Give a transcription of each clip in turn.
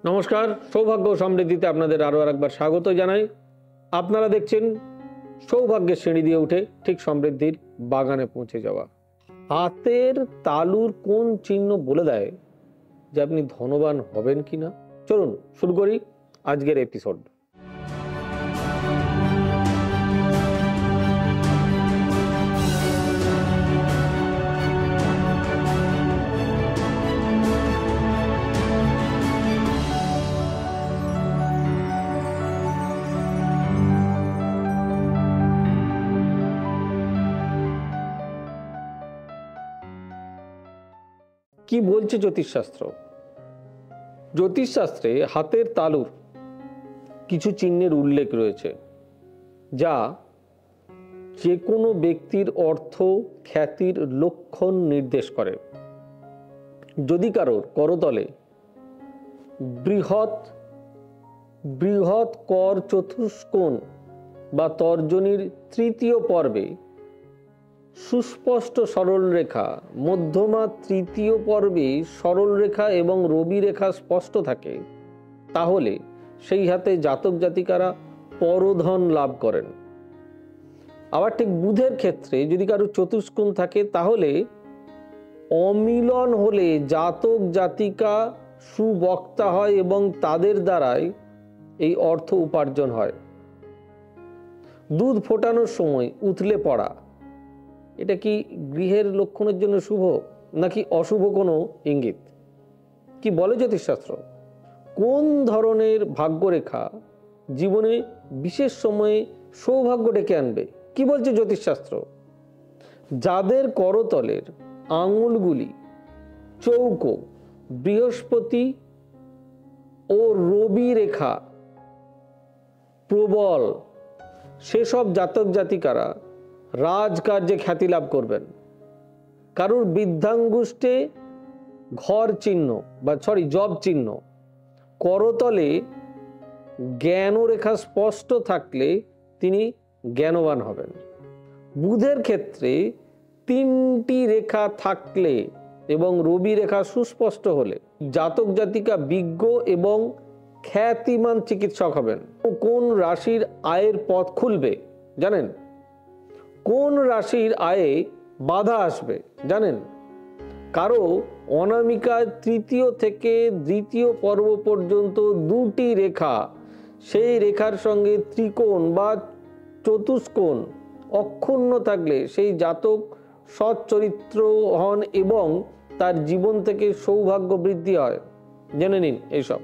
নমস্কার, সৌভাগ্য সমৃদ্ধিতে আপনাদের আরও একবার স্বাগত জানাই। আপনারা দেখছেন সৌভাগ্যের সিঁড়ি দিয়ে উঠে ঠিক সমৃদ্ধির বাগানে পৌঁছে যাওয়া। হাতের তালুর কোন চিহ্ন বলে দেয় যে আপনি ধনবান হবেন কিনা? চলুন শুরু করি আজকের এপিসোড। কি বলছে জ্যোতিষশাস্ত্র? জ্যোতিষশাস্ত্রে হাতের তালুর কিছু চিহ্নের উল্লেখ রয়েছে যা যে কোনো ব্যক্তির অর্থ খ্যাতির লক্ষণ নির্দেশ করে। যদি কারোর করতলে বৃহৎ বৃহৎ কর চতুষ্কোণ বা তর্জনীর তৃতীয় পর্বে সুস্পষ্ট সরলরেখা, মধ্যমা তৃতীয় পর্বে সরলরেখা এবং রবি রেখা স্পষ্ট থাকে, তাহলে সেই হাতে জাতক জাতিকারা পরধন লাভ করেন। আবার ঠিক বুধের ক্ষেত্রে যদি কারো চতুষ্কোণ থাকে, তাহলে অমিলন হলে জাতক জাতিকা সুবক্তা হয় এবং তাদের দ্বারাই এই অর্থ উপার্জন হয়। দুধ ফোটানোর সময় উথলে পড়া, এটা কি গৃহের লক্ষণের জন্য শুভ নাকি অশুভ কোনো ইঙ্গিত? কি বলে জ্যোতিষশাস্ত্র? কোন ধরনের ভাগ্যরেখা জীবনে বিশেষ সময়ে সৌভাগ্য ডেকে আনবে? কি বলছে জ্যোতিষশাস্ত্র? যাদের করতলের আঙুলগুলি চৌকো, বৃহস্পতি ও রবি রেখা প্রবল, সেসব জাতক জাতিকারা রাজকার্যে খ্যাতি লাভ করবেন। কারুর বৃদ্ধাঙ্গুষ্ঠে ঘর চিহ্ন বা জব চিহ্ন, করতলে জ্ঞান রেখা স্পষ্ট থাকলে তিনি জ্ঞানবান হবেন। বুধের ক্ষেত্রে তিনটি রেখা থাকলে এবং রবি রেখা সুস্পষ্ট হলে জাতক জাতিকা বিজ্ঞ এবং খ্যাতিমান চিকিৎসক হবেন। কোন রাশির আয়ের পথ খুলবে জানেন? কোন রাশির আয়ে বাধা আসবে জানেন? কারো অনামিকার তৃতীয় থেকে দ্বিতীয় পর্ব পর্যন্ত দুটি রেখা, সেই রেখার সঙ্গে ত্রিকোণ বা চতুষ্কোণ অক্ষুণ্ণ থাকলে সেই জাতক সৎ চরিত্র হন এবং তার জীবন থেকে সৌভাগ্য বৃদ্ধি হয়। জেনে নিন এইসব।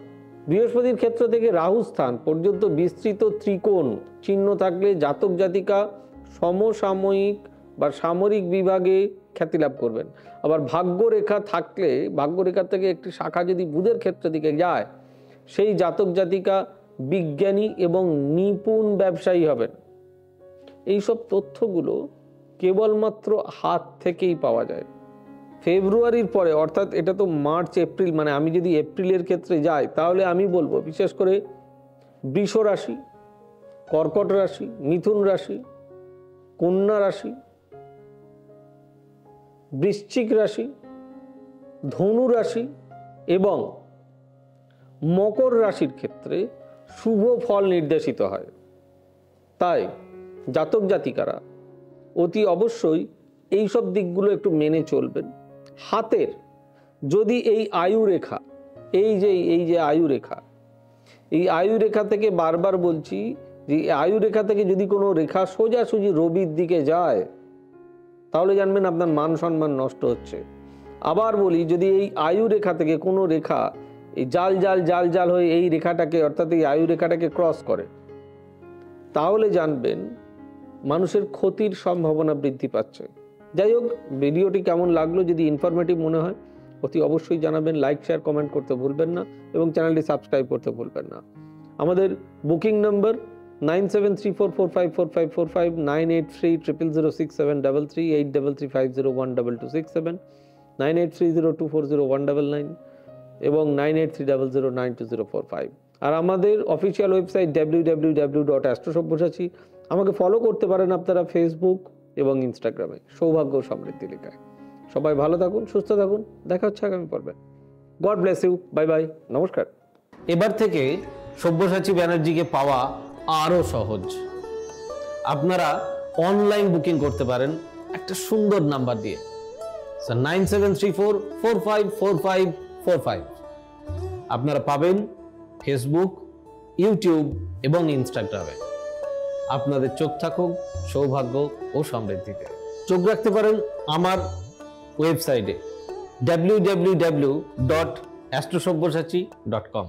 বৃহস্পতির ক্ষেত্র থেকে রাহু স্থান পর্যন্ত বিস্তৃত ত্রিকোণ চিহ্ন থাকলে জাতক জাতিকা সমসাময়িক বা সামরিক বিভাগে খ্যাতি লাভ করবেন। আবার ভাগ্যরেখা থাকলে, ভাগ্যরেখা থেকে একটি শাখা যদি বুধের ক্ষেত্র দিকে যায়, সেই জাতক জাতিকা বিজ্ঞানী এবং নিপুণ ব্যবসায়ী হবেন। এইসব তথ্যগুলো কেবলমাত্র হাত থেকেই পাওয়া যায়। ফেব্রুয়ারির পরে, অর্থাৎ এটা তো মার্চ এপ্রিল, মানে আমি যদি এপ্রিলের ক্ষেত্রে যাই তাহলে আমি বলবো বিশেষ করে বৃষ রাশি, কর্কট রাশি, মিথুন রাশি, কন্যা রাশি, বৃশ্চিক রাশি, ধনু রাশি এবং মকর রাশির ক্ষেত্রে শুভ ফল নির্দেশিত হয়। তাই জাতক জাতিকারা অতি অবশ্যই এইসব দিকগুলো একটু মেনে চলবেন। হাতের যদি এই আয়ু রেখা, এই যে আয়ু রেখা, এই আয়ু রেখা থেকে বারবার বলছি যে আয়ু রেখা থেকে যদি কোনো রেখা সোজাসুজি রবির দিকে যায়, তাহলে জানবেন আপনার মান সম্মান নষ্ট হচ্ছে। আবার বলি, যদি এই আয়ু রেখা থেকে কোনো রেখা এই জাল জাল জাল জাল হয়ে এই রেখাটাকে, অর্থাৎ এই আয়ু রেখাটাকে ক্রস করে, তাহলে জানবেন মানুষের ক্ষতির সম্ভাবনা বৃদ্ধি পাচ্ছে। যাই হোক, ভিডিওটি কেমন লাগলো, যদি ইনফরমেটিভ মনে হয় অতি অবশ্যই জানাবেন। লাইক, শেয়ার, কমেন্ট করতে ভুলবেন না এবং চ্যানেলটি সাবস্ক্রাইব করতে ভুলবেন না। আমাদের বুকিং নম্বর 9734454545, 9830006733, 8335012267, 9830240199 এবং 9830092045। আর আমাদের অফিসিয়াল ওয়েবসাইট www.astrosavysachi। আমাকে ফলো করতে পারেন আপনারা ফেসবুক এবং ইনস্টাগ্রামে সৌভাগ্য সমৃদ্ধি লেখায়। সবাই ভালো থাকুন, সুস্থ থাকুন। দেখা হচ্ছে আগামী পর্বে। God bless you. Bye bye. নমস্কার। এবার থেকে সব্যসাচী ব্যানার্জিকে পাওয়া আরো সহজ। আপনারা অনলাইন বুকিং করতে পারেন একটা সুন্দর নাম্বার দিয়ে 9734454545। আপনারা পাবেন ফেসবুক, ইউটিউব এবং ইনস্টাগ্রামে। আপনাদের চোখ থাকুক সৌভাগ্য ও সমৃদ্ধিতে। চোখ রাখতে পারেন আমার ওয়েবসাইটে www.astrosabbyasachi.com।